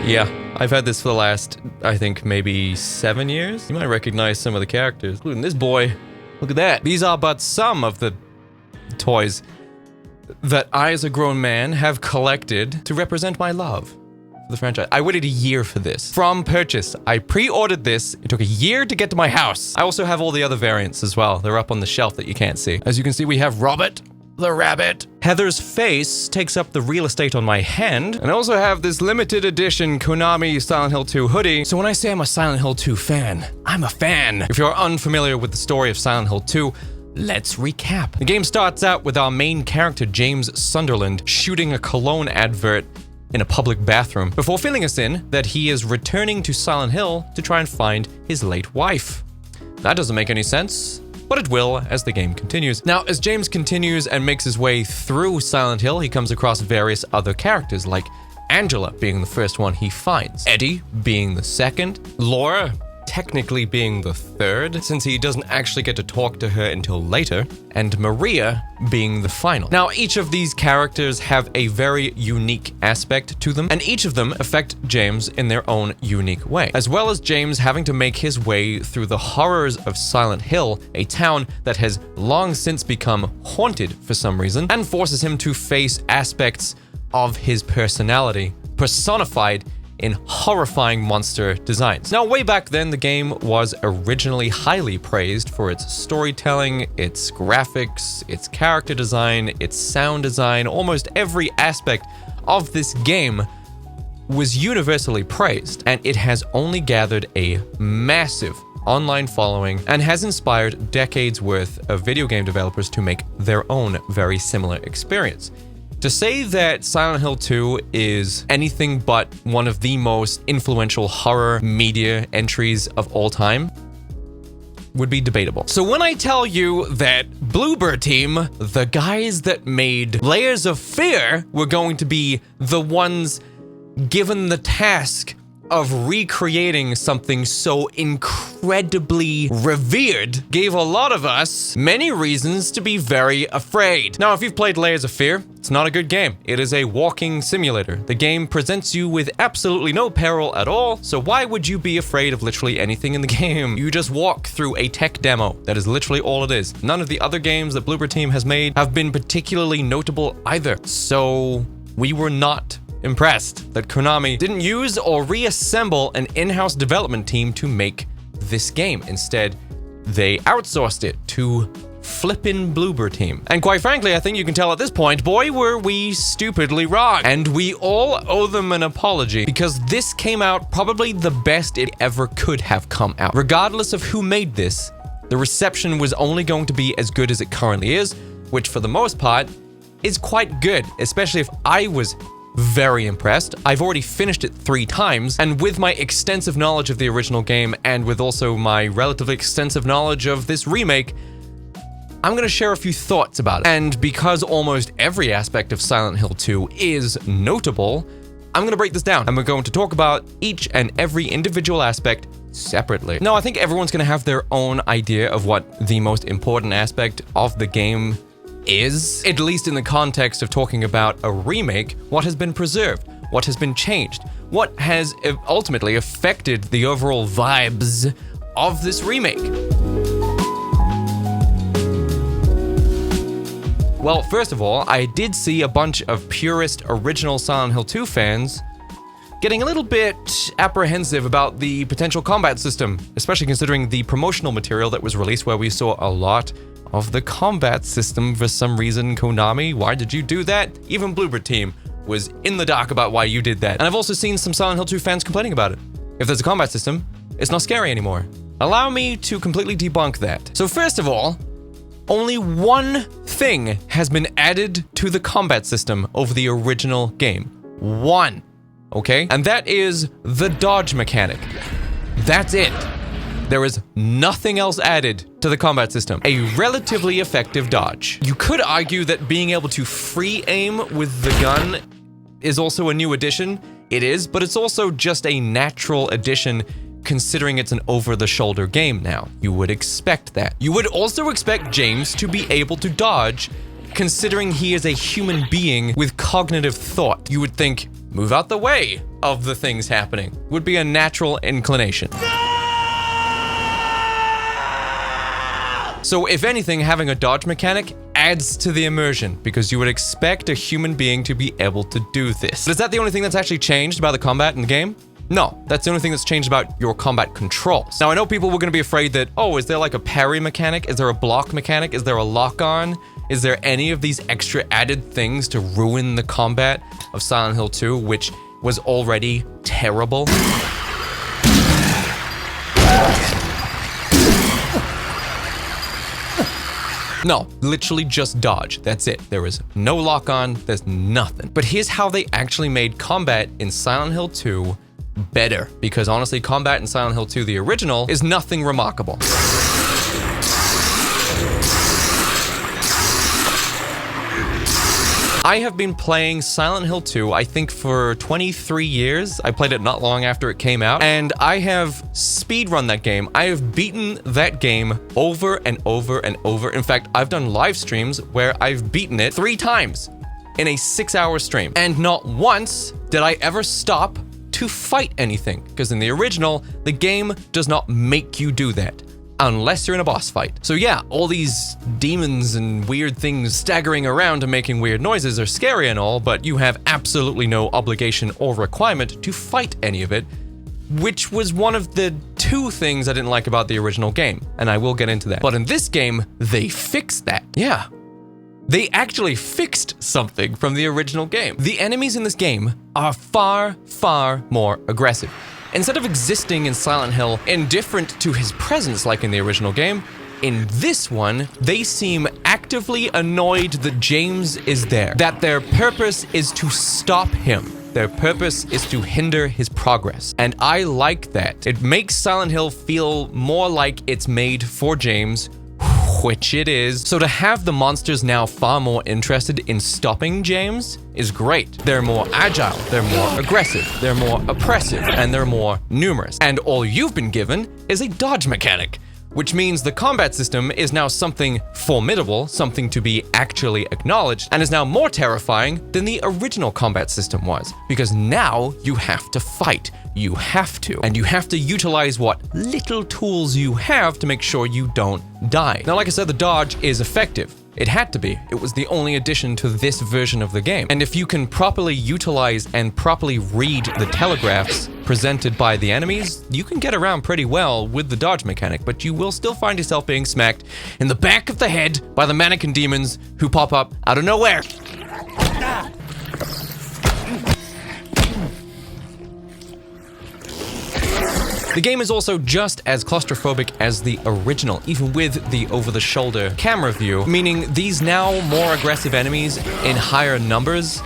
Yeah, I've had this for the last, I think, maybe 7 years. You might recognize some of the characters, including this boy. Look at that. These are but some of the toys that I, as a grown man, have collected to represent my love for the franchise. I waited a year for this. From purchase, I pre-ordered this. It took a year to get to my house. I also have all the other variants as well. They're up on the shelf that you can't see. As you can see, we have Robert the rabbit. Heather's face takes up the real estate on my hand. And I also have this limited edition Konami Silent Hill 2 hoodie. So when I say I'm a Silent Hill 2 fan, I'm a fan. If you're unfamiliar with the story of Silent Hill 2, let's recap. The game starts out with our main character, James Sunderland, shooting a cologne advert in a public bathroom before filling us in that he is returning to Silent Hill to try and find his late wife. That doesn't make any sense, but it will as the game continues. Now, as James continues and makes his way through Silent Hill, he comes across various other characters, like Angela being the first one he finds, Eddie being the second, Laura technically being the third, since he doesn't actually get to talk to her until later, and Maria being the final. Now, each of these characters have a very unique aspect to them, and each of them affect James in their own unique way, as well as James having to make his way through the horrors of Silent Hill, a town that has long since become haunted for some reason, and forces him to face aspects of his personality, personified in horrifying monster designs. Now, way back then, the game was originally highly praised for its storytelling, its graphics, its character design, its sound design. Almost every aspect of this game was universally praised, and it has only gathered a massive online following and has inspired decades worth of video game developers to make their own very similar experience. To say that Silent Hill 2 is anything but one of the most influential horror media entries of all time would be debatable. So when I tell you that Bloober Team, the guys that made Layers of Fear, were going to be the ones given the task of recreating something so incredibly revered, gave a lot of us many reasons to be very afraid. Now, if you've played Layers of Fear, it's not a good game. It is a walking simulator. The game presents you with absolutely no peril at all, so why would you be afraid of literally anything in the game? You just walk through a tech demo. That is literally all it is. None of the other games that Bloober Team has made have been particularly notable either. So we were not impressed that Konami didn't use or reassemble an in-house development team to make this game. Instead, they outsourced it to flippin' Bloober Team. And quite frankly, I think you can tell at this point, boy, were we stupidly wrong. And we all owe them an apology, because this came out probably the best it ever could have come out. Regardless of who made this, the reception was only going to be as good as it currently is, which for the most part is quite good, especially if I was very impressed. I've already finished it 3 times, and with my extensive knowledge of the original game and with also my relatively extensive knowledge of this remake, I'm going to share a few thoughts about it. And because almost every aspect of Silent Hill 2 is notable, I'm going to break this down, and we're going to talk about each and every individual aspect separately. Now, I think everyone's going to have their own idea of what the most important aspect of the game is, at least in the context of talking about a remake. What has been preserved? What has been changed? What has ultimately affected the overall vibes of this remake? Well, first of all, I did see a bunch of purist original Silent Hill 2 fans getting a little bit apprehensive about the potential combat system, especially considering the promotional material that was released where we saw a lot of the combat system. For some reason, Konami, why did you do that? Even Bloober Team was in the dark about why you did that. And I've also seen some Silent Hill 2 fans complaining about it. If there's a combat system, it's not scary anymore. Allow me to completely debunk that. So first of all, only one thing has been added to the combat system over the original game. One, okay? And that is the dodge mechanic. That's it. There is nothing else added to the combat system. A relatively effective dodge. You could argue that being able to free aim with the gun is also a new addition. It is, but it's also just a natural addition considering it's an over-the-shoulder game now. You would expect that. You would also expect James to be able to dodge, considering he is a human being with cognitive thought. You would think move out the way of the things happening. Would be a natural inclination. So if anything, having a dodge mechanic adds to the immersion, because you would expect a human being to be able to do this. But is that the only thing that's actually changed about the combat in the game? No, that's the only thing that's changed about your combat controls. Now, I know people were going to be afraid that, oh, is there like a parry mechanic? Is there a block mechanic? Is there a lock-on? Is there any of these extra added things to ruin the combat of Silent Hill 2, which was already terrible? No, literally just dodge. That's it. There is no lock-on, there's nothing. But here's how they actually made combat in Silent Hill 2 better. Because honestly, combat in Silent Hill 2, the original, is nothing remarkable. I have been playing Silent Hill 2, I think for 23 years. I played it not long after it came out, and I have speedrun that game. I have beaten that game over and over and over. In fact, I've done live streams where I've beaten it 3 times in a 6-hour stream. And not once did I ever stop to fight anything, because in the original, the game does not make you do that. Unless you're in a boss fight. So yeah, all these demons and weird things staggering around and making weird noises are scary and all, but you have absolutely no obligation or requirement to fight any of it, which was one of the 2 things I didn't like about the original game, and I will get into that. But in this game, they fixed that. Yeah. They actually fixed something from the original game. The enemies in this game are far, far more aggressive. Instead of existing in Silent Hill indifferent to his presence like in the original game, in this one, they seem actively annoyed that James is there, that their purpose is to stop him. Their purpose is to hinder his progress. And I like that. It makes Silent Hill feel more like it's made for James, which it is. So to have the monsters now far more interested in stopping James is great. They're more agile, they're more aggressive, they're more oppressive, and they're more numerous. And all you've been given is a dodge mechanic, which means the combat system is now something formidable, something to be actually acknowledged, and is now more terrifying than the original combat system was. Because now you have to fight. You have to. And you have to utilize what little tools you have to make sure you don't die. Now, like I said, the dodge is effective. It had to be. It was the only addition to this version of the game. And if you can properly utilize and properly read the telegraphs presented by the enemies, you can get around pretty well with the dodge mechanic, but you will still find yourself being smacked in the back of the head by the mannequin demons who pop up out of nowhere. The game is also just as claustrophobic as the original, even with the over-the-shoulder camera view, meaning these now more aggressive enemies in higher numbers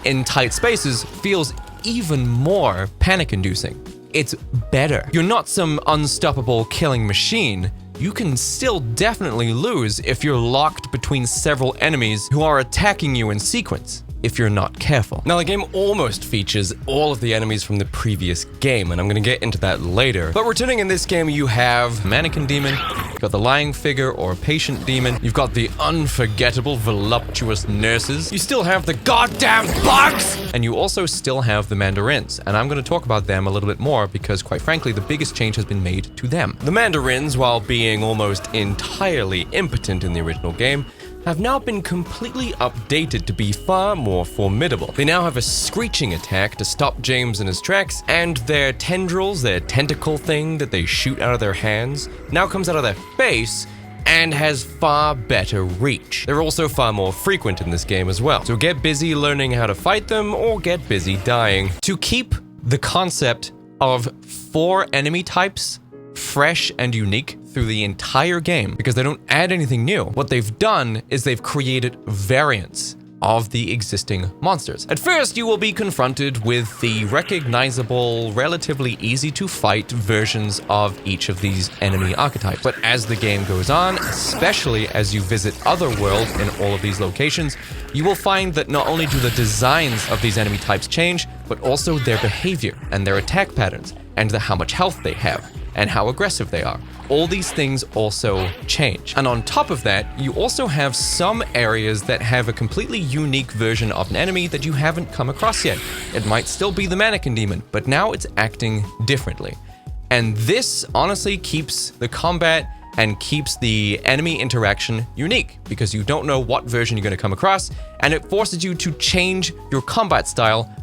in tight spaces feels even more panic-inducing. It's better. You're not some unstoppable killing machine. You can still definitely lose if you're locked between several enemies who are attacking you in sequence, if you're not careful. Now, the game almost features all of the enemies from the previous game, and I'm gonna get into that later. But returning in this game, you have Mannequin Demon, you've got the Lying Figure or Patient Demon, you've got the unforgettable voluptuous nurses, you still have the goddamn bugs, and you also still have the Mandarins, and I'm gonna talk about them a little bit more because, quite frankly, the biggest change has been made to them. The Mandarins, while being almost entirely impotent in the original game, have now been completely updated to be far more formidable. They now have a screeching attack to stop James in his tracks, and their tendrils, their tentacle thing that they shoot out of their hands, now comes out of their face and has far better reach. They're also far more frequent in this game as well. So get busy learning how to fight them or get busy dying. To keep the concept of 4 enemy types fresh and unique through the entire game, because they don't add anything new, what they've done is they've created variants of the existing monsters. At first, you will be confronted with the recognizable, relatively easy to fight versions of each of these enemy archetypes. But as the game goes on, especially as you visit other worlds in all of these locations, you will find that not only do the designs of these enemy types change, but also their behavior and their attack patterns and how much health they have. and how aggressive they are. All these things also change. And on top of that, you also have some areas that have a completely unique version of an enemy that you haven't come across yet. It might still be the mannequin demon, but now it's acting differently. And this honestly keeps the combat and keeps the enemy interaction unique, because you don't know what version you're going to come across, and it forces you to change your combat style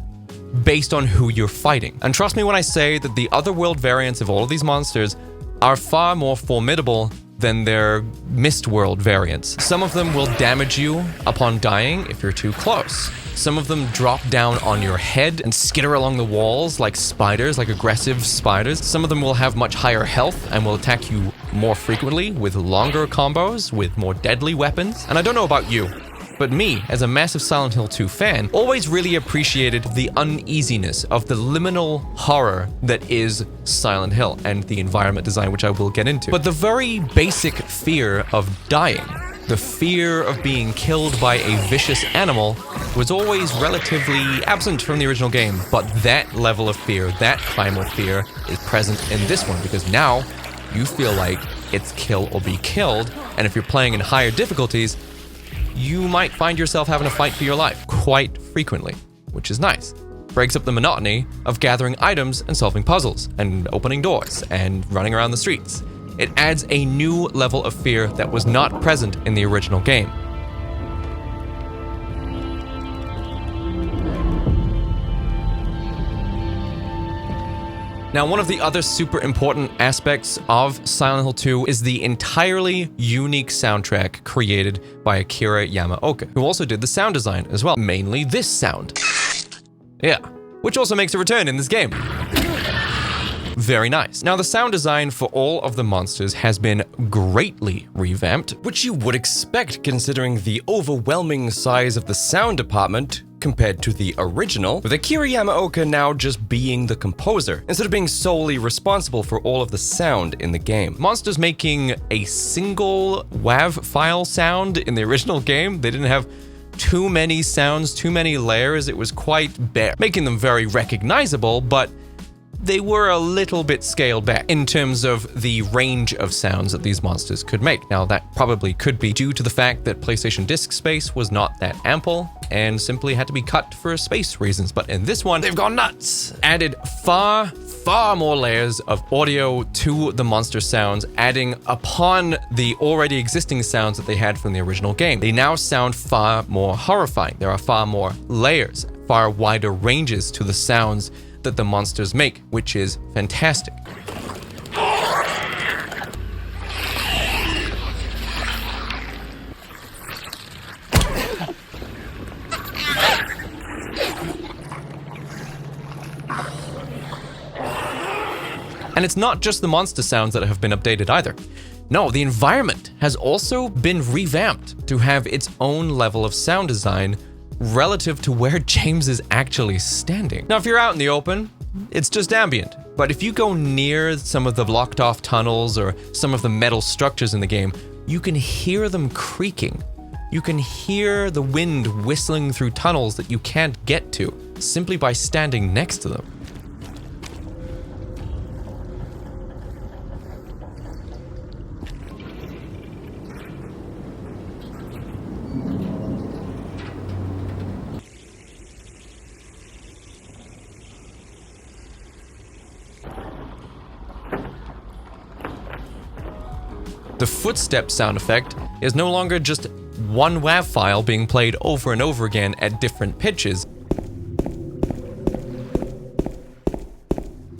based on who you're fighting. And trust me when I say that the otherworld variants of all of these monsters are far more formidable than their Mistworld variants. Some of them will damage you upon dying if you're too close. Some of them drop down on your head and skitter along the walls like spiders, like aggressive spiders. Some of them will have much higher health and will attack you more frequently with longer combos, with more deadly weapons. And I don't know about you, but me, as a massive Silent Hill 2 fan, always really appreciated the uneasiness of the liminal horror that is Silent Hill and the environment design, which I will get into. But the very basic fear of dying, the fear of being killed by a vicious animal, was always relatively absent from the original game. But that level of fear, that primal fear, is present in this one, because now you feel like it's kill or be killed, and if you're playing in higher difficulties, you might find yourself having to fight for your life quite frequently, which is nice. Breaks up the monotony of gathering items and solving puzzles and opening doors and running around the streets. It adds a new level of fear that was not present in the original game. Now, one of the other super important aspects of Silent Hill 2 is the entirely unique soundtrack created by Akira Yamaoka, who also did the sound design as well, mainly this sound. Yeah, which also makes a return in this game. Very nice. Now, the sound design for all of the monsters has been greatly revamped, which you would expect considering the overwhelming size of the sound department compared to the original, with Akira Yamaoka now just being the composer, instead of being solely responsible for all of the sound in the game. Monsters making a single WAV file sound in the original game, they didn't have too many sounds, too many layers, it was quite bare, making them very recognizable, but they were a little bit scaled back in terms of the range of sounds that these monsters could make. Now, that probably could be due to the fact that PlayStation disk space was not that ample and simply had to be cut for space reasons. But in this one, they've gone nuts. Added far more layers of audio to the monster sounds, adding upon the already existing sounds that they had from the original game. They now sound far more horrifying. There are far more layers, far wider ranges to the sounds that the monsters make, which is fantastic. And it's not just the monster sounds that have been updated either. No, the environment has also been revamped to have its own level of sound design relative to where James is actually standing. Now, if you're out in the open, it's just ambient. But if you go near some of the blocked off tunnels or some of the metal structures in the game, you can hear them creaking. You can hear the wind whistling through tunnels that you can't get to simply by standing next to them. The footstep sound effect is no longer just one WAV file being played over and over again at different pitches.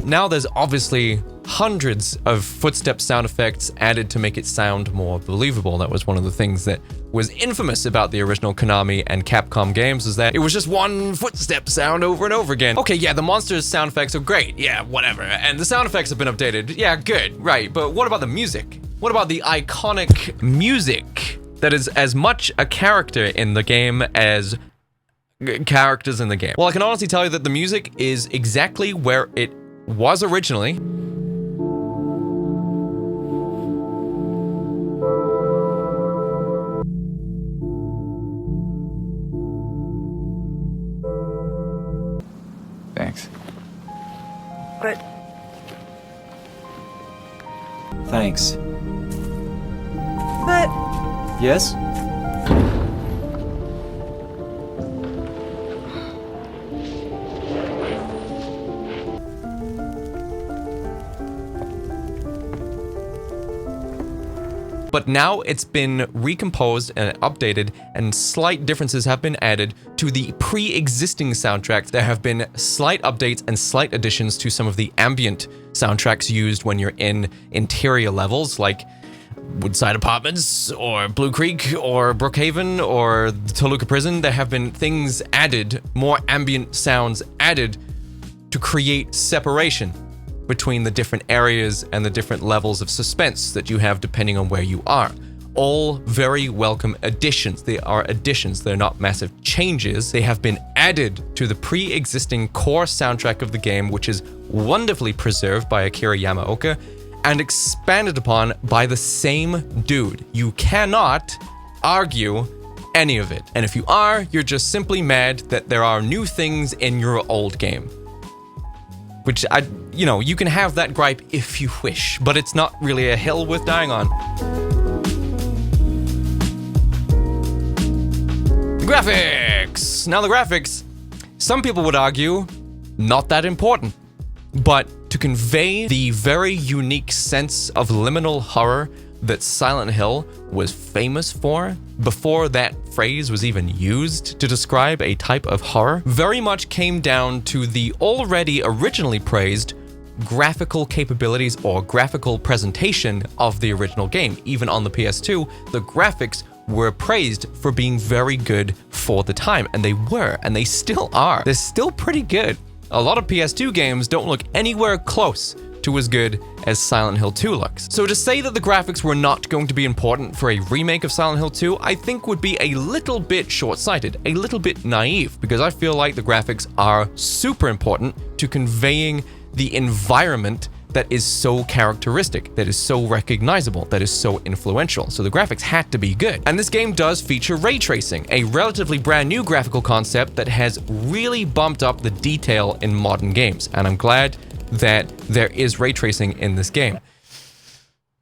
Now there's obviously hundreds of footstep sound effects added to make it sound more believable. That was one of the things that was infamous about the original Konami and Capcom games, is that it was just one footstep sound over and over again. Okay, yeah, the monsters' sound effects are great. Yeah, whatever. And the sound effects have been updated. Yeah, good. Right. But what about the music? What about the iconic music that is as much a character in the game as characters in the game? Well, I can honestly tell you that the music is exactly where it was originally. Thanks. But Thanks. But Yes? But now it's been recomposed and updated, and slight differences have been added to the pre-existing soundtracks. There have been slight updates and slight additions to some of the ambient soundtracks used when you're in interior levels, like Woodside Apartments, or Blue Creek, or Brookhaven, or the Toluca Prison. There have been things added, more ambient sounds added to create separation between the different areas and the different levels of suspense that you have depending on where you are. All very welcome additions. They are additions, they're not massive changes. They have been added to the pre-existing core soundtrack of the game, which is wonderfully preserved by Akira Yamaoka and expanded upon by the same dude. You cannot argue any of it. And if you are, you're just simply mad that there are new things in your old game. Which, you can have that gripe if you wish, but it's not really a hill worth dying on. The graphics! Now the graphics, some people would argue, not that important. But to convey the very unique sense of liminal horror that Silent Hill was famous for, before that phrase was even used to describe a type of horror, very much came down to the already originally praised graphical capabilities or graphical presentation of the original game. Even on the PS2, the graphics were praised for being very good for the time, and they were, and they still are. They're still pretty good. A lot of PS2 games don't look anywhere close to as good as Silent Hill 2 looks. So to say that the graphics were not going to be important for a remake of Silent Hill 2, I think would be a little bit short-sighted, a little bit naive, because I feel like the graphics are super important to conveying the environment that is so characteristic, that is so recognizable, that is so influential. So the graphics had to be good. And this game does feature ray tracing, a relatively brand new graphical concept that has really bumped up the detail in modern games. And I'm glad that there is ray tracing in this game.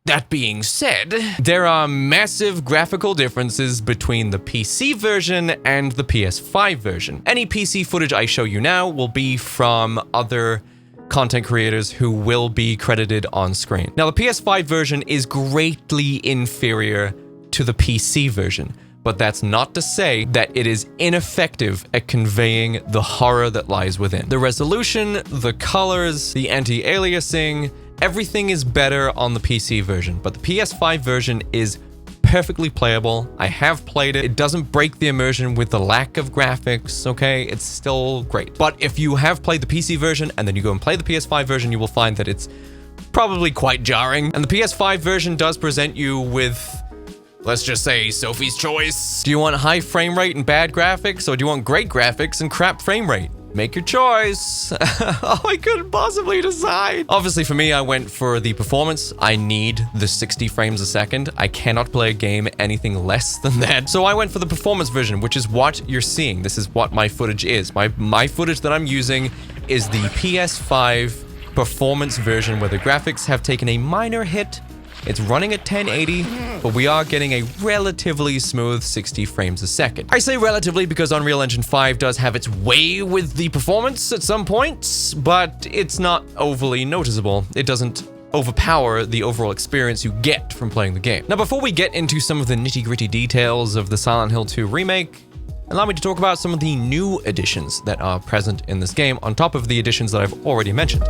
That being said, there are massive graphical differences between the PC version and the PS5 version. Any PC footage I show you now will be from other content creators who will be credited on screen. Now, the PS5 version is greatly inferior to the PC version, but that's not to say that it is ineffective at conveying the horror that lies within. The resolution, the colors, the anti-aliasing, everything is better on the PC version, but the PS5 version is perfectly playable. I have played it. It doesn't break the immersion with the lack of graphics, okay? It's still great. But if you have played the PC version and then you go and play the PS5 version, you will find that it's probably quite jarring. And the PS5 version does present you with, let's just say, Sophie's choice. Do you want high frame rate and bad graphics, or do you want great graphics and crap frame rate? Make your choice. Oh, I couldn't possibly decide. Obviously, for me, I went for the performance. I need the 60 frames a second. I cannot play a game anything less than that. So I went for the performance version, which is what you're seeing. This is what my footage is. My footage that I'm using is the PS5 performance version, where the graphics have taken a minor hit. It's running at 1080, but we are getting a relatively smooth 60 frames a second. I say relatively because Unreal Engine 5 does have its way with the performance at some points, but it's not overly noticeable. It doesn't overpower the overall experience you get from playing the game. Now, before we get into some of the nitty-gritty details of the Silent Hill 2 remake, allow me to talk about some of the new additions that are present in this game, on top of the additions that I've already mentioned.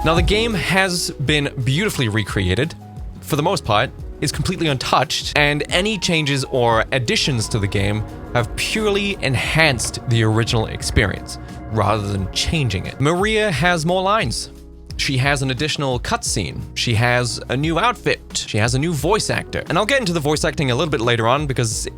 Now, the game has been beautifully recreated. For the most part, is completely untouched, and any changes or additions to the game have purely enhanced the original experience, rather than changing it. Maria has more lines. She has an additional cutscene. She has a new outfit script. She has a new voice actor. And I'll get into the voice acting a little bit later on because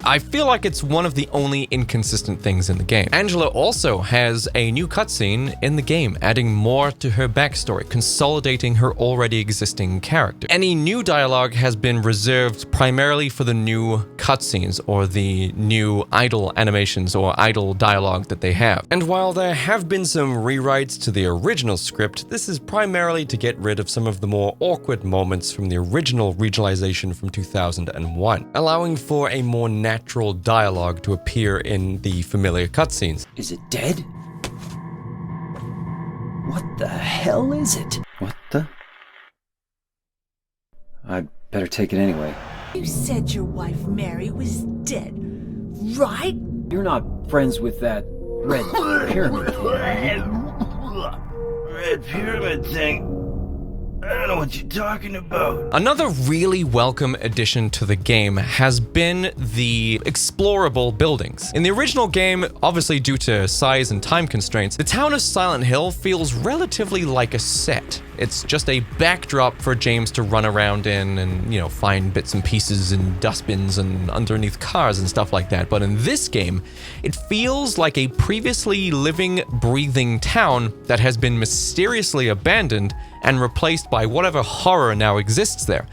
I feel like it's one of the only inconsistent things in the game. Angela also has a new cutscene in the game, adding more to her backstory, consolidating her already existing character. Any new dialogue has been reserved primarily for the new cutscenes or the new idle animations or idle dialogue that they have. And while there have been some rewrites to the original script, this is primarily to get rid of some of the more awkward moments from the original regionalization from 2001, allowing for a more natural dialogue to appear in the familiar cutscenes. Is it dead? What the hell is it? What the? I'd better take it anyway. You said your wife Mary was dead, right? You're not friends with that red pyramid thing, are you? Red pyramid thing? I don't know what you're talking about. Another really welcome addition to the game has been the explorable buildings. In the original game, obviously due to size and time constraints, the town of Silent Hill feels relatively like a set. It's just a backdrop for James to run around in and, you know, find bits and pieces and dustbins and underneath cars and stuff like that. But in this game, it feels like a previously living, breathing town that has been mysteriously abandoned and replaced by whatever horror now exists there.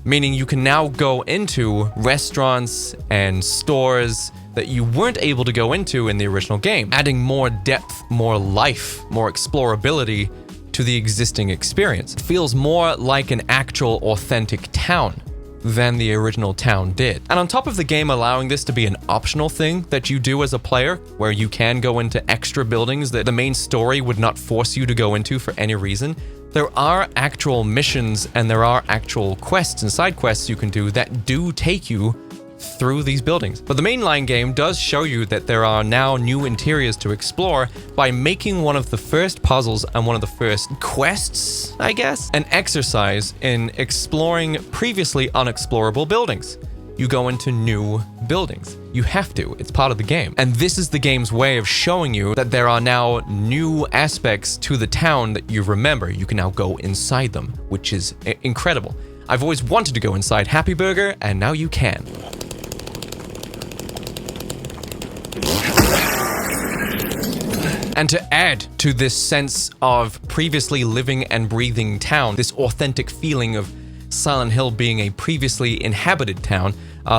Meaning you can now go into restaurants and stores that you weren't able to go into in the original game, adding more depth, more life, more explorability to the existing experience. It feels more like an actual authentic town than the original town did. And on top of the game allowing this to be an optional thing that you do as a player, where you can go into extra buildings that the main story would not force you to go into for any reason, there are actual missions and there are actual quests and side quests you can do that do take you through these buildings. But the mainline game does show you that there are now new interiors to explore by making one of the first puzzles and one of the first quests, I guess, an exercise in exploring previously unexplorable buildings. You go into new buildings. You have to. It's part of the game. And this is the game's way of showing you that there are now new aspects to the town that you remember. You can now go inside them, which is incredible. I've always wanted to go inside Happy Burger, and now you can. And to add to this sense of previously living and breathing town, this authentic feeling of Silent Hill being a previously inhabited town,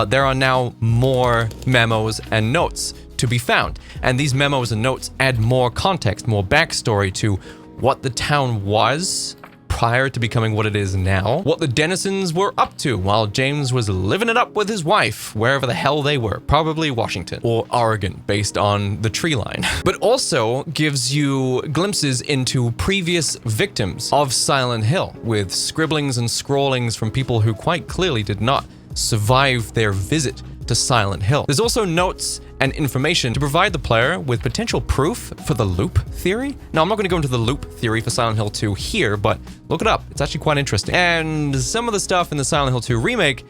there are now more memos and notes to be found. And these memos and notes add more context, more backstory to what the town was prior to becoming what it is now, what the denizens were up to while James was living it up with his wife, wherever the hell they were, probably Washington or Oregon, based on the tree line. But also gives you glimpses into previous victims of Silent Hill, with scribblings and scrawlings from people who quite clearly did not survive their visit to Silent Hill. There's also notes and information to provide the player with potential proof for the loop theory. Now, I'm not going to go into the loop theory for Silent Hill 2 here, but look it up. It's actually quite interesting. And some of the stuff in the Silent Hill 2 remake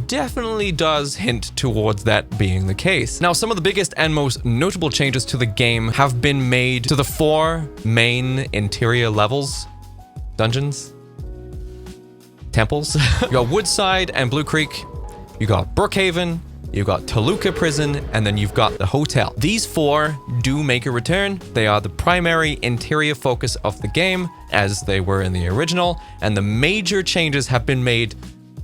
definitely does hint towards that being the case. Now, some of the biggest and most notable changes to the game have been made to the 4 main interior levels, dungeons, temples. You got Woodside and Blue Creek. You got Brookhaven. You've got Toluca Prison, and then you've got the hotel. These 4 do make a return. They are the primary interior focus of the game, as they were in the original, and the major changes have been made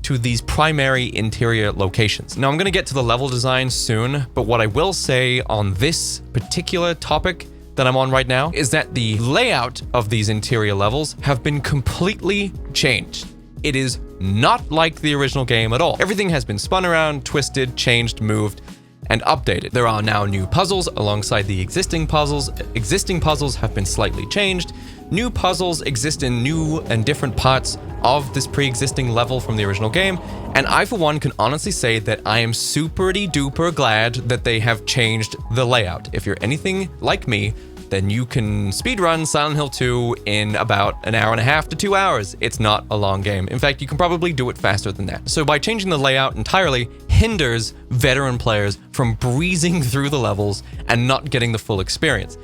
to these primary interior locations. Now, I'm going to get to the level design soon, but what I will say on this particular topic that I'm on right now is that the layout of these interior levels have been completely changed. It is not like the original game at all. Everything has been spun around, twisted, changed, moved, and updated. There are now new puzzles alongside the existing puzzles. Existing puzzles have been slightly changed. New puzzles exist in new and different parts of this pre-existing level from the original game. And I, for one, can honestly say that I am super-duper glad that they have changed the layout. If you're anything like me, then you can speedrun Silent Hill 2 in about an hour and a half to 2 hours. It's not a long game. In fact, you can probably do it faster than that. So by changing the layout entirely hinders veteran players from breezing through the levels and not getting the full experience.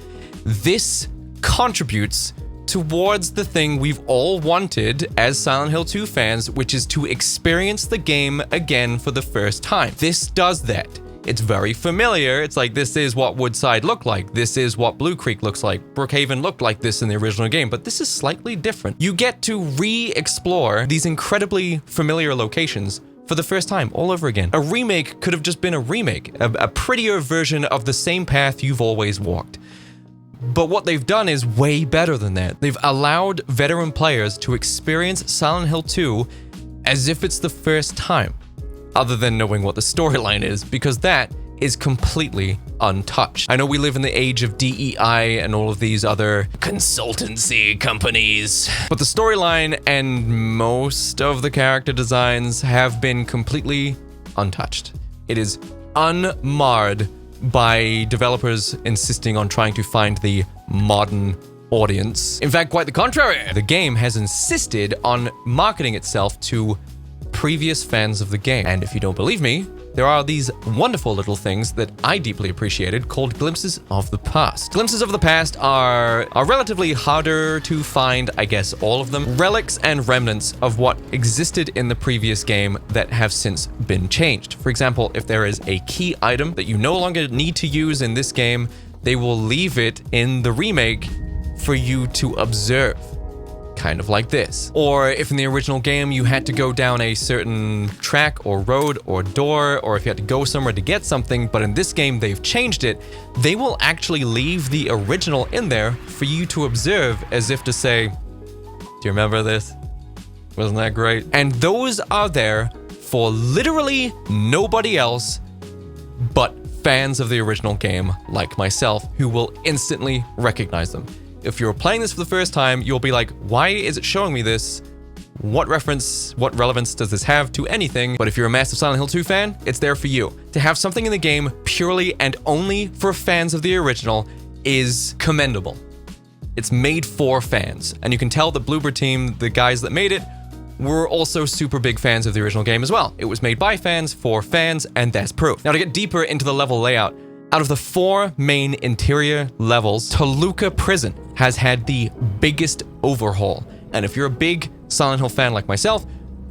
This contributes towards the thing we've all wanted as Silent Hill 2 fans, which is to experience the game again for the first time. This does that. It's very familiar. It's like, this is what Woodside looked like. This is what Blue Creek looks like. Brookhaven looked like this in the original game, but this is slightly different. You get to re-explore these incredibly familiar locations for the first time all over again. A remake could have just been a remake, a prettier version of the same path you've always walked. But what they've done is way better than that. They've allowed veteran players to experience Silent Hill 2 as if it's the first time, other than knowing what the storyline is, because that is completely untouched. I know we live in the age of DEI and all of these other consultancy companies, but the storyline and most of the character designs have been completely untouched. It is unmarred by developers insisting on trying to find the modern audience. In fact, quite the contrary. The game has insisted on marketing itself to previous fans of the game. And if you don't believe me, there are these wonderful little things that I deeply appreciated called Glimpses of the Past. Glimpses of the Past are relatively harder to find, I guess all of them. Relics and remnants of what existed in the previous game that have since been changed. For example, if there is a key item that you no longer need to use in this game, they will leave it in the remake for you to observe. Kind of like this. Or if in the original game you had to go down a certain track or road or door, or if you had to go somewhere to get something, but in this game they've changed it, they will actually leave the original in there for you to observe, as if to say, do you remember this? Wasn't that great? And those are there for literally nobody else but fans of the original game like myself, who will instantly recognize them. If you're playing this for the first time, you'll be like, why is it showing me this? What reference, what relevance does this have to anything? But if you're a massive Silent Hill 2 fan, it's there for you. To have something in the game purely and only for fans of the original is commendable. It's made for fans. And you can tell the Bloober team, the guys that made it, were also super big fans of the original game as well. It was made by fans, for fans, and that's proof. Now to get deeper into the level layout, out of the 4 main interior levels, Toluca Prison has had the biggest overhaul. And if you're a big Silent Hill fan like myself,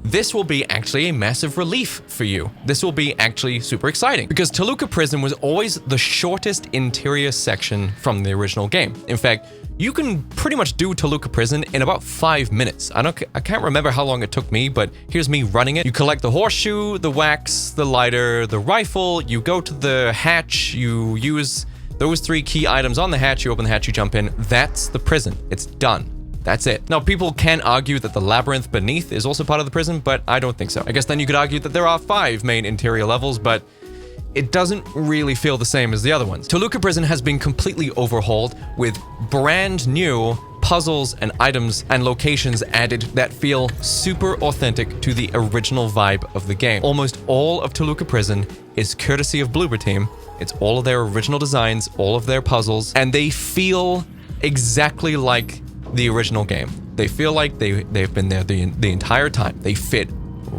this will be actually a massive relief for you. This will be actually super exciting, because Toluca Prison was always the shortest interior section from the original game. In fact, you can pretty much do Toluca Prison in about 5 minutes. I can't remember how long it took me, but here's me running it. You collect the horseshoe, the wax, the lighter, the rifle, you go to the hatch, you use those 3 key items on the hatch, you open the hatch, you jump in. That's the prison. It's done. That's it. Now, people can argue that the labyrinth beneath is also part of the prison, but I don't think so. I guess then you could argue that there are 5 main interior levels, but it doesn't really feel the same as the other ones. Toluca Prison has been completely overhauled with brand new puzzles and items and locations added that feel super authentic to the original vibe of the game. Almost all of Toluca Prison is courtesy of Bloober Team. It's all of their original designs, all of their puzzles, and they feel exactly like the original game. They feel like they've been there the entire time. They fit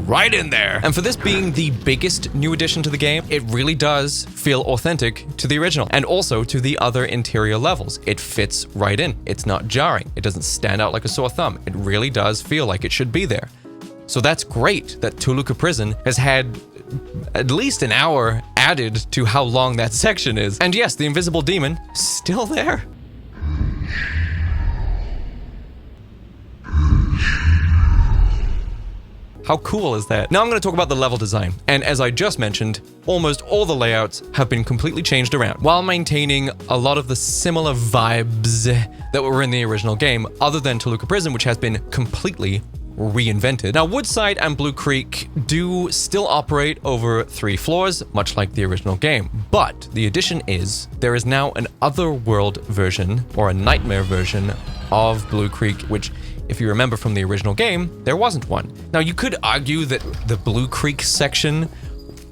right in there. And for this being the biggest new addition to the game, it really does feel authentic to the original and also to the other interior levels. It fits right in. It's not jarring. It doesn't stand out like a sore thumb. It really does feel like it should be there. So that's great that Toluca Prison has had at least an hour added to how long that section is. And yes, the invisible demon, still there. How cool is that? Now I'm going to talk about the level design. And as I just mentioned, almost all the layouts have been completely changed around while maintaining a lot of the similar vibes that were in the original game, other than Toluca Prison, which has been completely reinvented. Now, Woodside and Blue Creek do still operate over 3 floors, much like the original game. But the addition is there is now an otherworld version, or a nightmare version, of Blue Creek, which, if you remember from the original game, there wasn't one. Now, you could argue that the Blue Creek section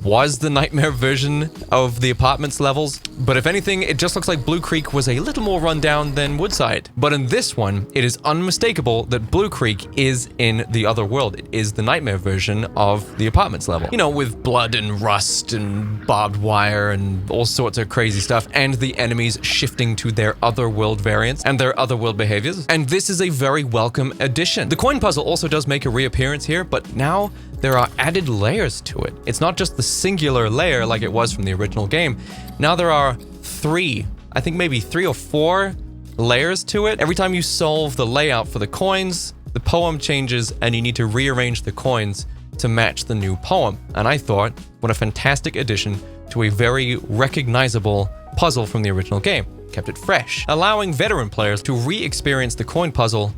was the nightmare version of the apartments levels, but if anything, it just looks like Blue Creek was a little more rundown than Woodside. But in this one, it is unmistakable that Blue Creek is in the other world. It is the nightmare version of the apartments level. You know, with blood and rust and barbed wire and all sorts of crazy stuff, and the enemies shifting to their other world variants and their other world behaviors. And this is a very welcome addition. The coin puzzle also does make a reappearance here, but now there are added layers to it. It's not just the singular layer like it was from the original game. Now there are I think maybe 3 or 4 layers to it. Every time you solve the layout for the coins, the poem changes and you need to rearrange the coins to match the new poem. And I thought, what a fantastic addition to a very recognizable puzzle from the original game. Kept it fresh, allowing veteran players to re-experience the coin puzzle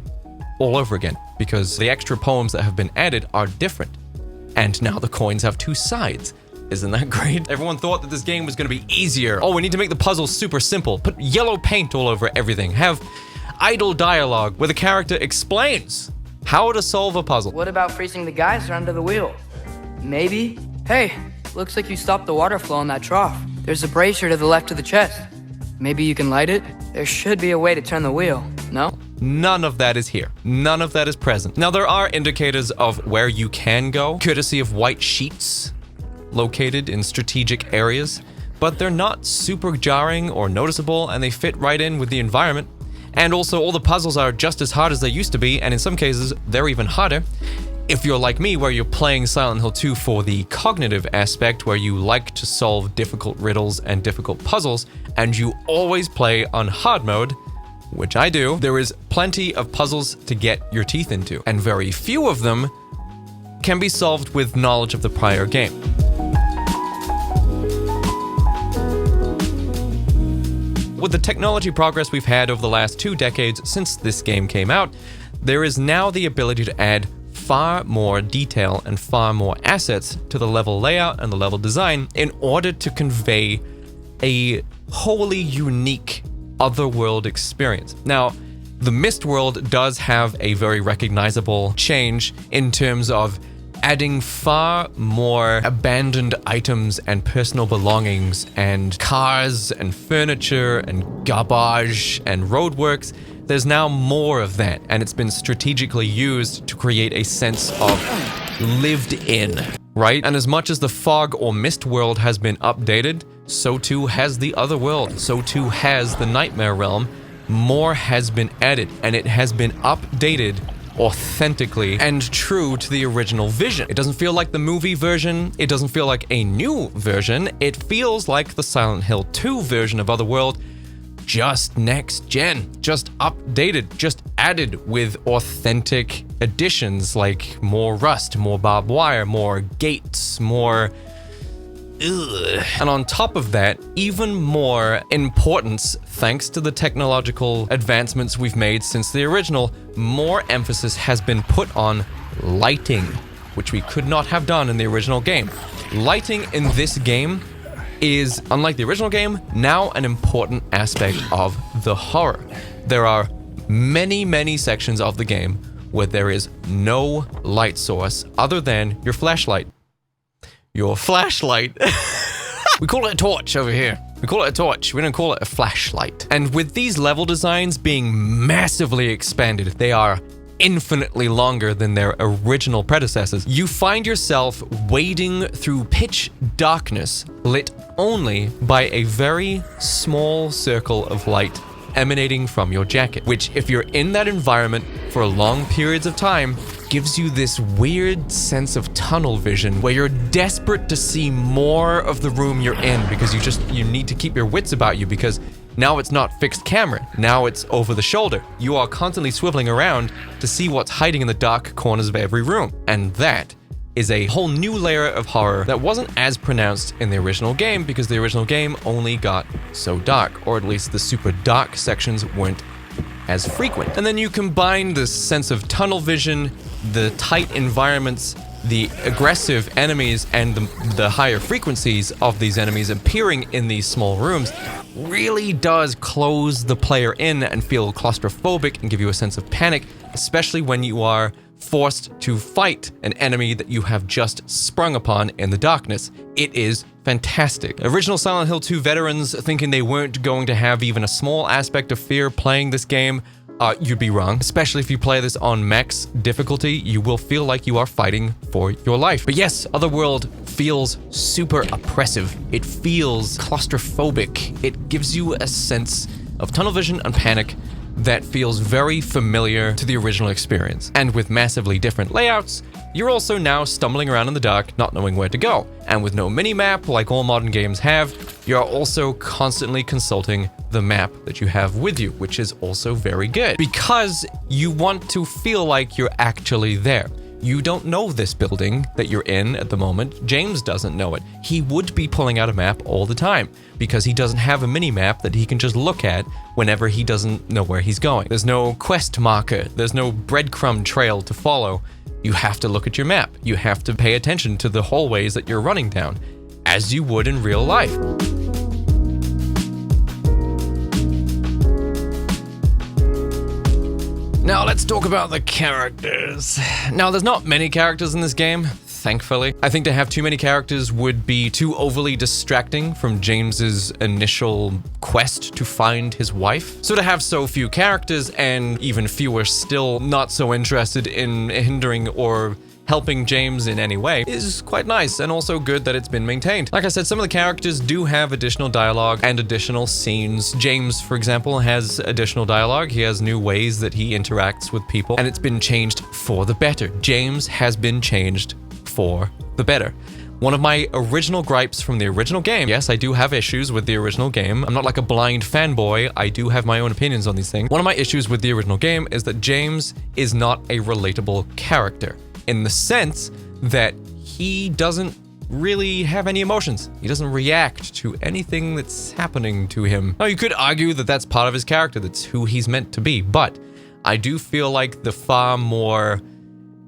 all over again, because the extra poems that have been added are different. And now the coins have 2 sides. Isn't that great? Everyone thought that this game was going to be easier. Oh, we need to make the puzzle super simple. Put yellow paint all over everything. Have idle dialogue where the character explains how to solve a puzzle. What about freezing the geyser under the wheel? Maybe. Hey, looks like you stopped the water flow in that trough. There's a brazier to the left of the chest. Maybe you can light it? There should be a way to turn the wheel, no? None of that is here. None of that is present. Now, there are indicators of where you can go, courtesy of white sheets located in strategic areas, but they're not super jarring or noticeable, and they fit right in with the environment. And also, all the puzzles are just as hard as they used to be, and in some cases, they're even harder. If you're like me, where you're playing Silent Hill 2 for the cognitive aspect, where you like to solve difficult riddles and difficult puzzles, and you always play on hard mode, which I do, there is plenty of puzzles to get your teeth into, and very few of them can be solved with knowledge of the prior game. With the technology progress we've had over the last 2 decades since this game came out, there is now the ability to add far more detail and far more assets to the level layout and the level design in order to convey a wholly unique otherworld experience. Now, the Mist world does have a very recognizable change in terms of adding far more abandoned items and personal belongings and cars and furniture and garbage and roadworks. There's now more of that, and it's been strategically used to create a sense of lived in, right? And as much as the Fog or Mist world has been updated, so too has the other world, so too has the Nightmare Realm. More has been added, and it has been updated authentically and true to the original vision. It doesn't feel like the movie version, it doesn't feel like a new version, it feels like the Silent Hill 2 version of Otherworld, just next gen, just updated, just added with authentic additions like more rust, more barbed wire, more gates, more and on top of that, even more importance, thanks to the technological advancements we've made since the original, more emphasis has been put on lighting, which we could not have done in the original game. Lighting in this game is, unlike the original game, now an important aspect of the horror. There are many, many sections of the game where there is no light source other than your flashlight. Your flashlight. We call it a torch over here. We call it a torch. We don't call it a flashlight. And with these level designs being massively expanded, they are infinitely longer than their original predecessors. You find yourself wading through pitch darkness, lit only by a very small circle of light emanating from your jacket, which, if you're in that environment for long periods of time, gives you this weird sense of tunnel vision where you're desperate to see more of the room you're in because you need to keep your wits about you, because now it's not fixed camera, now it's over the shoulder. You are constantly swiveling around to see what's hiding in the dark corners of every room. And that is a whole new layer of horror that wasn't as pronounced in the original game, because the original game only got so dark, or at least the super dark sections weren't as frequent. And then you combine this sense of tunnel vision, the tight environments, the aggressive enemies, and the higher frequencies of these enemies appearing in these small rooms really does close the player in and feel claustrophobic and give you a sense of panic, especially when you are forced to fight an enemy that you have just sprung upon in the darkness. It is fantastic. Original Silent Hill 2 veterans thinking they weren't going to have even a small aspect of fear playing this game, you'd be wrong. Especially if you play this on max difficulty, you will feel like you are fighting for your life. But yes, Otherworld feels super oppressive. It feels claustrophobic. It gives you a sense of tunnel vision and panic that feels very familiar to the original experience. And with massively different layouts, you're also now stumbling around in the dark, not knowing where to go. And with no mini-map, like all modern games have, you're also constantly consulting the map that you have with you, which is also very good, because you want to feel like you're actually there. You don't know this building that you're in at the moment. James doesn't know it. He would be pulling out a map all the time because he doesn't have a mini-map that he can just look at whenever he doesn't know where he's going. There's no quest marker. There's no breadcrumb trail to follow. You have to look at your map. You have to pay attention to the hallways that you're running down, as you would in real life. Now let's talk about the characters. Now there's not many characters in this game, thankfully. I think to have too many characters would be too overly distracting from James's initial quest to find his wife. So to have so few characters and even fewer still not so interested in hindering or helping James in any way is quite nice, and also good that it's been maintained. Like I said, some of the characters do have additional dialogue and additional scenes. James, for example, has additional dialogue. He has new ways that he interacts with people, and it's been changed for the better. James has been changed for the better. One of my original gripes from the original game, yes, I do have issues with the original game. I'm not like a blind fanboy. I do have my own opinions on these things. One of my issues with the original game is that James is not a relatable character, in the sense that he doesn't really have any emotions. He doesn't react to anything that's happening to him. Now, you could argue that that's part of his character, that's who he's meant to be, but I do feel like the far more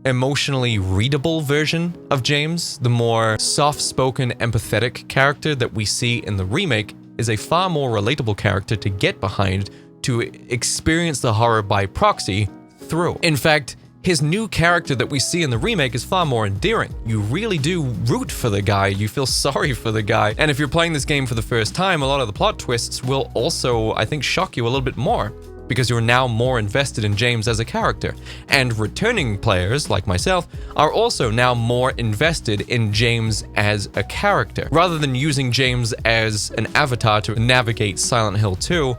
emotionally readable version of James, the more soft-spoken, empathetic character that we see in the remake, is a far more relatable character to get behind, to experience the horror by proxy through. In fact, his new character that we see in the remake is far more endearing. You really do root for the guy, you feel sorry for the guy. And if you're playing this game for the first time, a lot of the plot twists will also, I think, shock you a little bit more, because you're now more invested in James as a character. And returning players, like myself, are also now more invested in James as a character. Rather than using James as an avatar to navigate Silent Hill 2,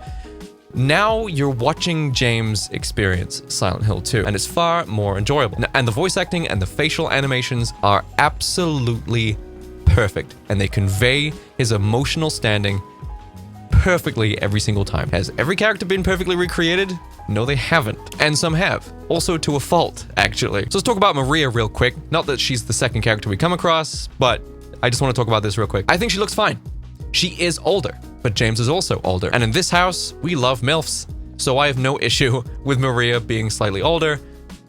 now you're watching James experience Silent Hill 2, and it's far more enjoyable. And the voice acting and the facial animations are absolutely perfect, and they convey his emotional standing perfectly every single time. Has every character been perfectly recreated? No, they haven't. And some have. Also to a fault, actually. So let's talk about Maria real quick. Not that she's the second character we come across, but I just want to talk about this real quick. I think she looks fine. She is older, but James is also older. And in this house, we love MILFs. So I have no issue with Maria being slightly older.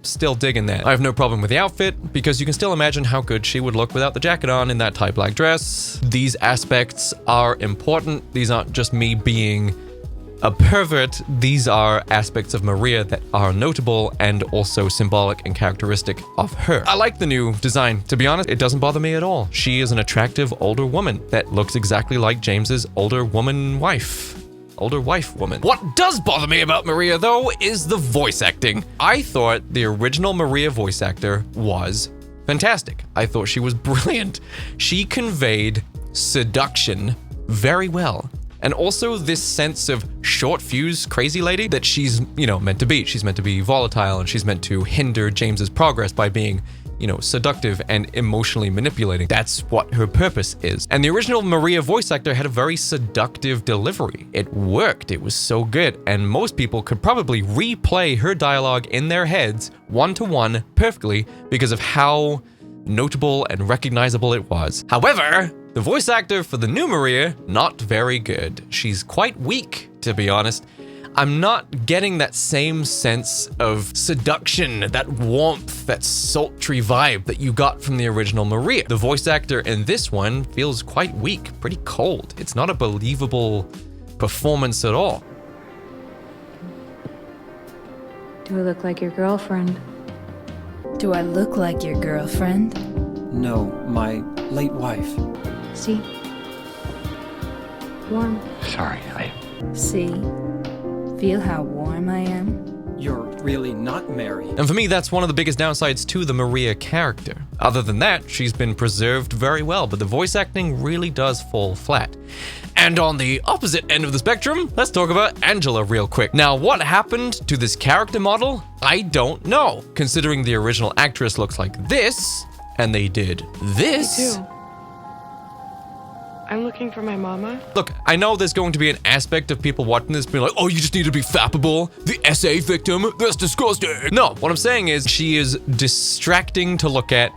Still digging that. I have no problem with the outfit, because you can still imagine how good she would look without the jacket on in that tight black dress. These aspects are important. These aren't just me being a pervert. These are aspects of Maria that are notable and also symbolic and characteristic of her. I like the new design. To be honest, it doesn't bother me at all. She is an attractive older woman that looks exactly like James's older wife. What does bother me about Maria, though, is the voice acting. I thought the original Maria voice actor was fantastic. I thought she was brilliant. She conveyed seduction very well. And also this sense of short fuse crazy lady that she's, meant to be. She's meant to be volatile, and she's meant to hinder James's progress by being, seductive and emotionally manipulating. That's what her purpose is. And the original Maria voice actor had a very seductive delivery. It worked. It was so good. And most people could probably replay her dialogue in their heads one-to-one perfectly because of how notable and recognizable it was. However, the voice actor for the new Maria, not very good. She's quite weak, to be honest. I'm not getting that same sense of seduction, that warmth, that sultry vibe that you got from the original Maria. The voice actor in this one feels quite weak, pretty cold. It's not a believable performance at all. Do I look like your girlfriend? Do I look like your girlfriend? No, my late wife. See? Warm. Sorry, See? Feel how warm I am? You're really not Mary. And for me, that's one of the biggest downsides to the Maria character. Other than that, she's been preserved very well, but the voice acting really does fall flat. And on the opposite end of the spectrum, let's talk about Angela real quick. Now, what happened to this character model? I don't know. Considering the original actress looks like this, and they did this. Me too. I'm looking for my mama. Look, I know there's going to be an aspect of people watching this being like, oh, you just need to be fappable. The SA victim, that's disgusting. No, what I'm saying is she is distracting to look at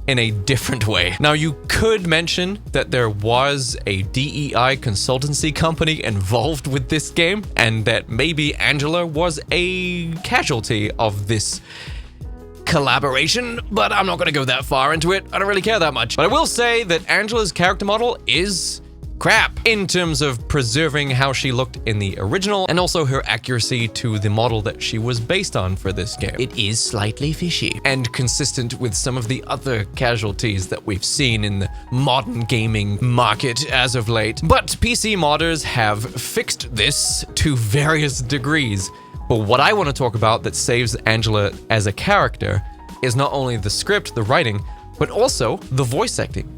in a different way. Now, you could mention that there was a DEI consultancy company involved with this game, and that maybe Angela was a casualty of this collaboration, but I'm not going to go that far into it. I don't really care that much. But I will say that Angela's character model is crap in terms of preserving how she looked in the original and also her accuracy to the model that she was based on for this game. It is slightly fishy and consistent with some of the other casualties that we've seen in the modern gaming market as of late. But PC modders have fixed this to various degrees. But what I want to talk about that saves Angela as a character is not only the script, the writing, but also the voice acting.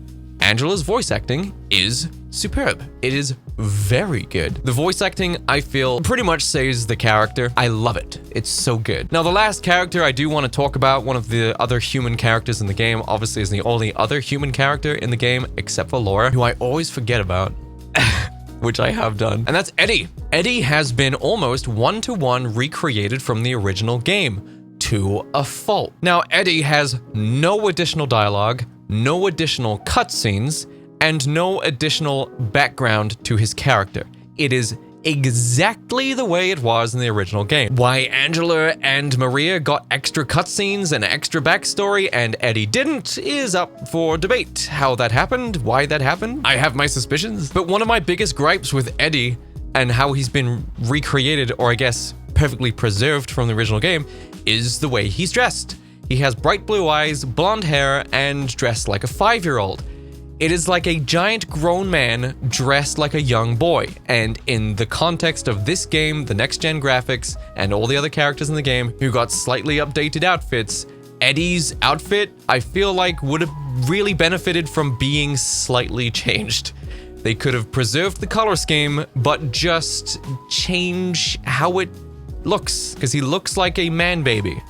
Angela's voice acting is superb. It is very good. The voice acting, I feel, pretty much saves the character. I love it. It's so good. Now, the last character I do want to talk about, one of the other human characters in the game, obviously is the only other human character in the game, except for Laura, who I always forget about. Which I have done. And that's Eddie. Eddie has been almost one-to-one recreated from the original game, to a fault. Now, Eddie has no additional dialogue, no additional cutscenes, and no additional background to his character. It is exactly the way it was in the original game. Why Angela and Maria got extra cutscenes and extra backstory and Eddie didn't is up for debate. How that happened, why that happened, I have my suspicions. But one of my biggest gripes with Eddie and how he's been recreated, or I guess perfectly preserved from the original game, is the way he's dressed. He has bright blue eyes, blonde hair, and dressed like a 5-year-old. It is like a giant grown man dressed like a young boy. And in the context of this game, the next-gen graphics, and all the other characters in the game who got slightly updated outfits, Eddie's outfit, I feel like, would have really benefited from being slightly changed. They could have preserved the color scheme, but just change how it looks, because he looks like a man baby.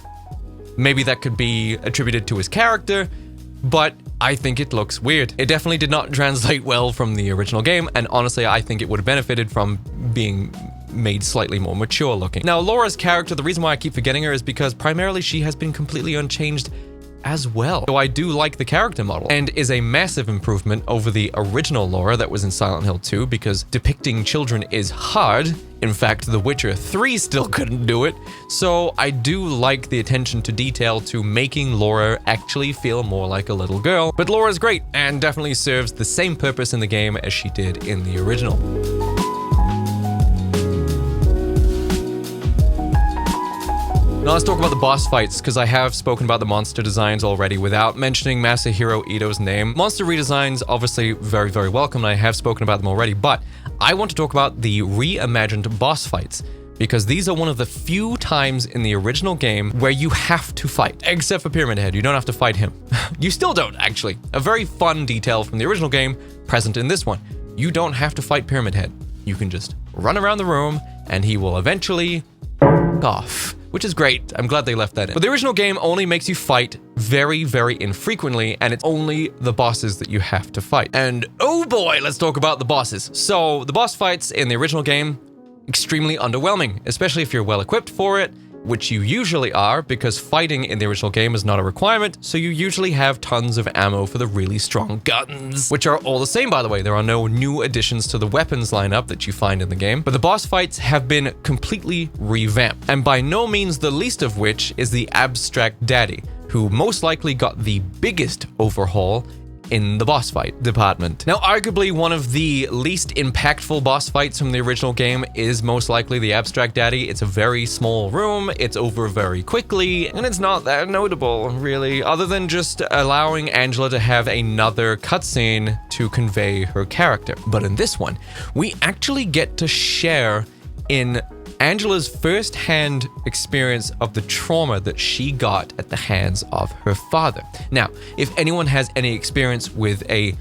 Maybe that could be attributed to his character, but I think it looks weird. It definitely did not translate well from the original game, and honestly, I think it would have benefited from being made slightly more mature looking. Now, Laura's character, the reason why I keep forgetting her is because primarily she has been completely unchanged as well. So I do like the character model, and is a massive improvement over the original Laura that was in Silent Hill 2, because depicting children is hard. In fact, The Witcher 3 still couldn't do it. So I do like the attention to detail to making Laura actually feel more like a little girl. But Laura's great and definitely serves the same purpose in the game as she did in the original. Now let's talk about the boss fights, because I have spoken about the monster designs already without mentioning Masahiro Ito's name. Monster redesigns, obviously very, very welcome, and I have spoken about them already, but I want to talk about the reimagined boss fights, because these are one of the few times in the original game where you have to fight, except for Pyramid Head. You don't have to fight him. You still don't, actually. A very fun detail from the original game, present in this one. You don't have to fight Pyramid Head. You can just run around the room, and he will eventually off. Which is great. I'm glad they left that in. But the original game only makes you fight very, very infrequently, and it's only the bosses that you have to fight. And oh boy, let's talk about the bosses. So the boss fights in the original game, extremely underwhelming, especially if you're well equipped for it, which you usually are, because fighting in the original game is not a requirement, so you usually have tons of ammo for the really strong guns, which are all the same, by the way. There are no new additions to the weapons lineup that you find in the game, but the boss fights have been completely revamped, and by no means the least of which is the Abstract Daddy, who most likely got the biggest overhaul in the boss fight department. Now, arguably one of the least impactful boss fights from the original game is most likely the Abstract Daddy. It's a very small room, it's over very quickly, and it's not that notable, really, other than just allowing Angela to have another cutscene to convey her character. But in this one, we actually get to share in Angela's first-hand experience of the trauma that she got at the hands of her father. Now, if anyone has any experience with a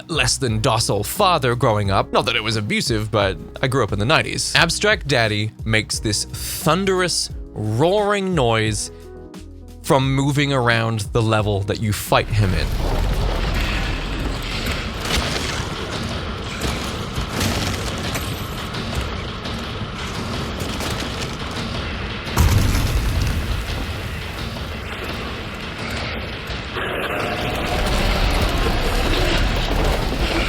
less than docile father growing up, not that it was abusive, but I grew up in the 90s. Abstract Daddy makes this thunderous, roaring noise from moving around the level that you fight him in.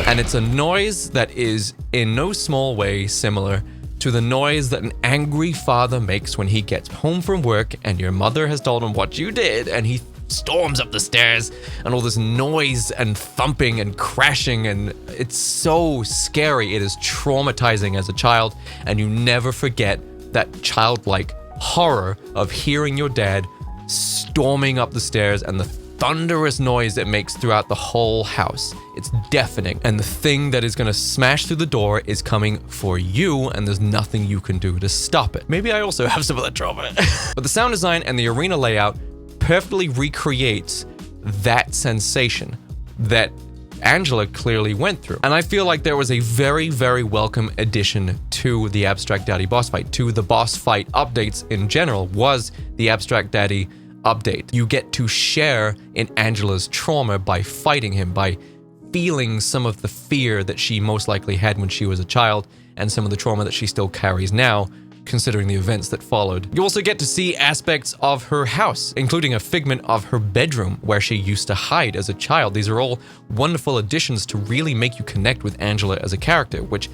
And it's a noise that is in no small way similar to the noise that an angry father makes when he gets home from work and your mother has told him what you did and he storms up the stairs and all this noise and thumping and crashing, and it's so scary. It is traumatizing as a child, and you never forget that childlike horror of hearing your dad storming up the stairs and the thunderous noise it makes throughout the whole house. It's deafening, and the thing that is going to smash through the door is coming for you, and there's nothing you can do to stop it. Maybe I also have some of that trauma. But the sound design and the arena layout perfectly recreates that sensation that Angela clearly went through. And I feel like there was a very, very welcome addition to the Abstract Daddy boss fight, to the boss fight updates in general, was the Abstract Daddy update. You get to share in Angela's trauma by fighting him, by feeling some of the fear that she most likely had when she was a child, and some of the trauma that she still carries now, considering the events that followed. You also get to see aspects of her house, including a figment of her bedroom where she used to hide as a child. These are all wonderful additions to really make you connect with Angela as a character, which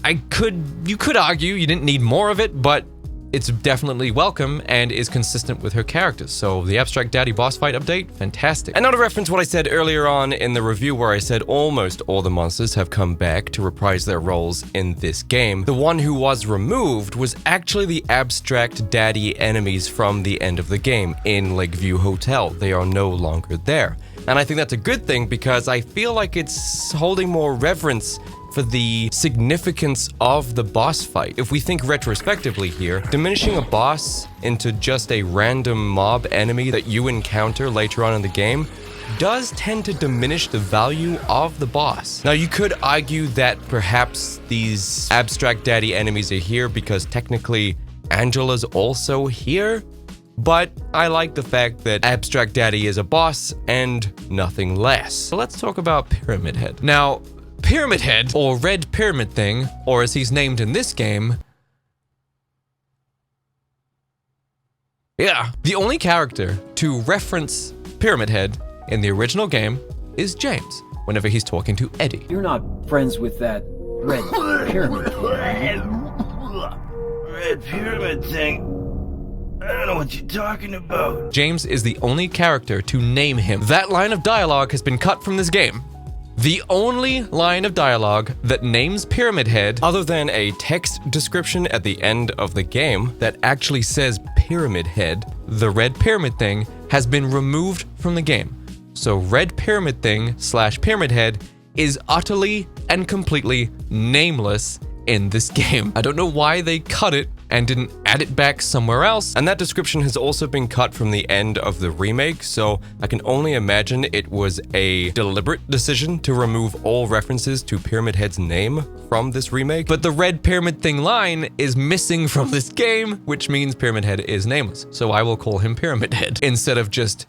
you could argue you didn't need more of it, but it's definitely welcome and is consistent with her characters. So the Abstract Daddy boss fight update, fantastic. And not to reference what I said earlier on in the review where I said almost all the monsters have come back to reprise their roles in this game, the one who was removed was actually the Abstract Daddy enemies from the end of the game in Lakeview Hotel. They are no longer there. And I think that's a good thing because I feel like it's holding more reverence for the significance of the boss fight. If we think retrospectively here, diminishing a boss into just a random mob enemy that you encounter later on in the game does tend to diminish the value of the boss. Now, you could argue that perhaps these Abstract Daddy enemies are here because technically Angela's also here, but I like the fact that Abstract Daddy is a boss and nothing less. So let's talk about Pyramid Head. Now, Pyramid Head, or Red Pyramid Thing, or as he's named in this game, the only character to reference Pyramid Head in the original game is James, whenever he's talking to Eddie. You're not friends with that red pyramid thing, are you? Red pyramid thing? I don't know what you're talking about. James is the only character to name him. That line of dialogue has been cut from this game. The only line of dialogue that names Pyramid Head, other than a text description at the end of the game that actually says Pyramid Head, the Red Pyramid Thing, has been removed from the game. So Red Pyramid Thing / Pyramid Head is utterly and completely nameless in this game. I don't know why they cut it and didn't add it back somewhere else. And that description has also been cut from the end of the remake, so I can only imagine it was a deliberate decision to remove all references to Pyramid Head's name from this remake. But the Red Pyramid Thing line is missing from this game, which means Pyramid Head is nameless. So I will call him Pyramid Head instead of just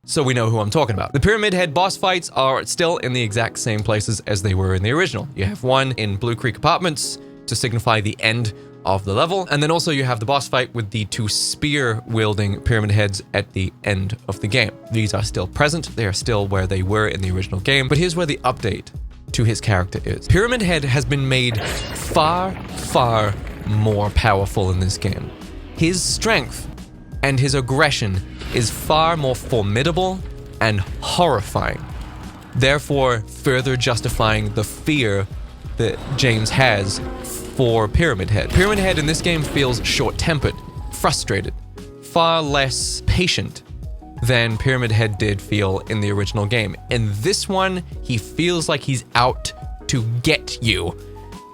so we know who I'm talking about. The Pyramid Head boss fights are still in the exact same places as they were in the original. You have one in Blue Creek Apartments to signify the end of the level, and then also you have the boss fight with the two spear-wielding Pyramid Heads at the end of the game. These are still present, they are still where they were in the original game, but here's where the update to his character is. Pyramid Head has been made far, far more powerful in this game. His strength and his aggression is far more formidable and horrifying, therefore further justifying the fear that James has for Pyramid Head. Pyramid Head in this game feels short-tempered, frustrated, far less patient than Pyramid Head did feel in the original game. In this one, he feels like he's out to get you,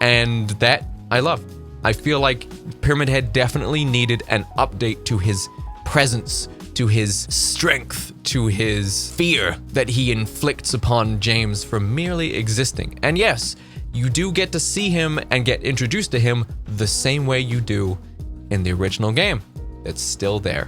and that I love. I feel like Pyramid Head definitely needed an update to his presence, to his strength, to his fear that he inflicts upon James for merely existing. And yes, you do get to see him and get introduced to him the same way you do in the original game. It's still there,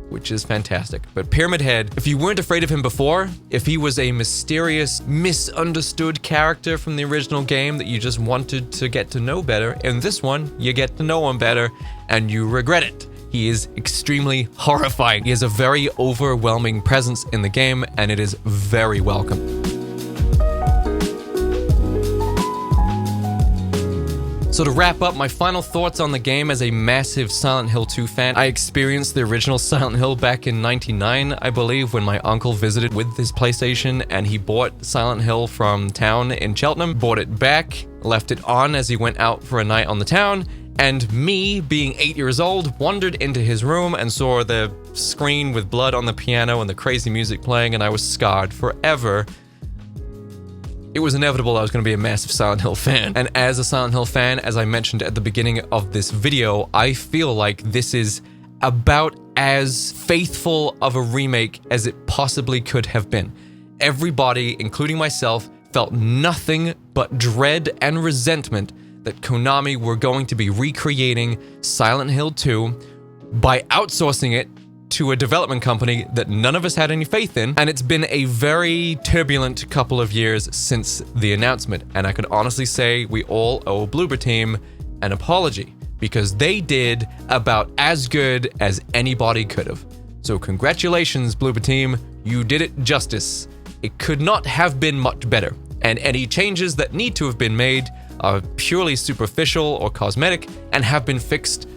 which is fantastic. But Pyramid Head, if you weren't afraid of him before, if he was a mysterious, misunderstood character from the original game that you just wanted to get to know better, in this one, you get to know him better and you regret it. He is extremely horrifying. He has a very overwhelming presence in the game, and it is very welcome. So to wrap up, my final thoughts on the game as a massive Silent Hill 2 fan. I experienced the original Silent Hill back in '99, I believe, when my uncle visited with his PlayStation, and he bought Silent Hill from town in Cheltenham, bought it back, left it on as he went out for a night on the town, and me, being 8 years old, wandered into his room and saw the screen with blood on the piano and the crazy music playing, and I was scarred forever. It was inevitable I was going to be a massive Silent Hill fan. And as a Silent Hill fan, as I mentioned at the beginning of this video, I feel like this is about as faithful of a remake as it possibly could have been. Everybody, including myself, felt nothing but dread and resentment that Konami were going to be recreating Silent Hill 2 by outsourcing it to a development company that none of us had any faith in, and it's been a very turbulent couple of years since the announcement, and I could honestly say we all owe Bloober Team an apology, because they did about as good as anybody could have. So congratulations, Bloober Team, you did it justice. It could not have been much better, and any changes that need to have been made are purely superficial or cosmetic and have been fixed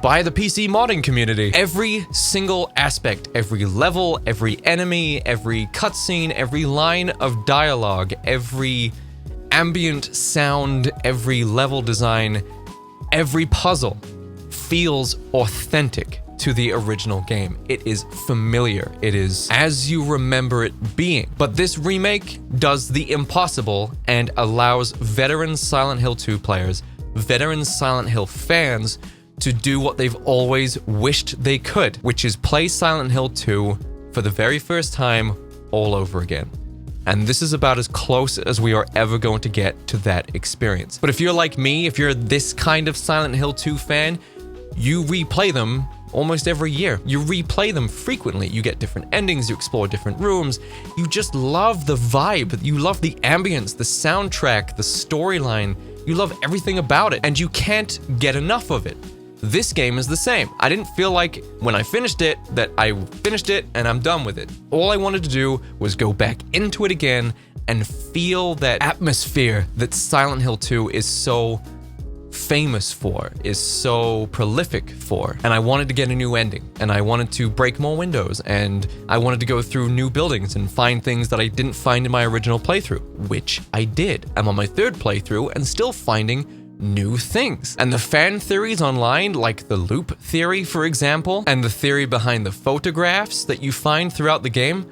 by the PC modding community. Every single aspect, every level, every enemy, every cutscene, every line of dialogue, every ambient sound, every level design, every puzzle feels authentic to the original game. It is familiar. It is as you remember it being. But this remake does the impossible and allows veteran Silent Hill 2 players, veteran Silent Hill fans, to do what they've always wished they could, which is play Silent Hill 2 for the very first time all over again. And this is about as close as we are ever going to get to that experience. But if you're like me, if you're this kind of Silent Hill 2 fan, you replay them almost every year. You replay them frequently. You get different endings, you explore different rooms. You just love the vibe. You love the ambience, the soundtrack, the storyline. You love everything about it, and you can't get enough of it. This game is the same. I didn't feel like when I finished it that I finished it and I'm done with it. All I wanted to do was go back into it again and feel that atmosphere that Silent Hill 2 is so famous for, is so prolific for. And I wanted to get a new ending, and I wanted to break more windows, and I wanted to go through new buildings and find things that I didn't find in my original playthrough, which I did. I'm on my third playthrough and still finding new things. And the fan theories online, like the loop theory, for example, and the theory behind the photographs that you find throughout the game,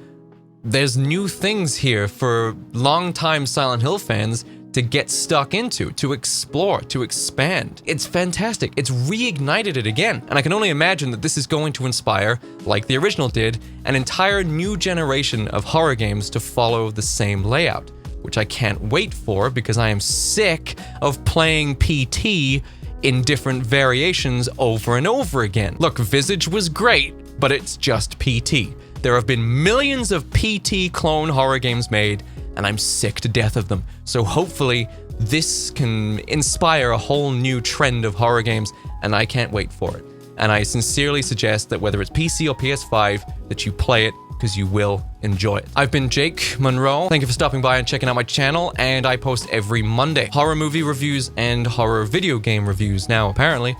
there's new things here for longtime Silent Hill fans to get stuck into, to explore, to expand. It's fantastic. It's reignited it again. And I can only imagine that this is going to inspire, like the original did, an entire new generation of horror games to follow the same layout, which I can't wait for because I am sick of playing PT in different variations over and over again. Look, Visage was great, but it's just PT. There have been millions of PT clone horror games made, and I'm sick to death of them. So hopefully this can inspire a whole new trend of horror games, and I can't wait for it. And I sincerely suggest that whether it's PC or PS5, that you play it, because you will enjoy it. I've been Jake Monroe. Thank you for stopping by and checking out my channel, and I post every Monday horror movie reviews and horror video game reviews now, apparently.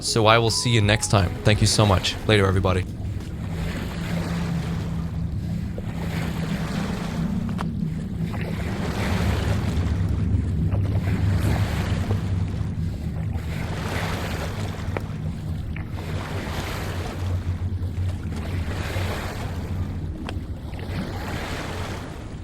So I will see you next time. Thank you so much. Later, everybody.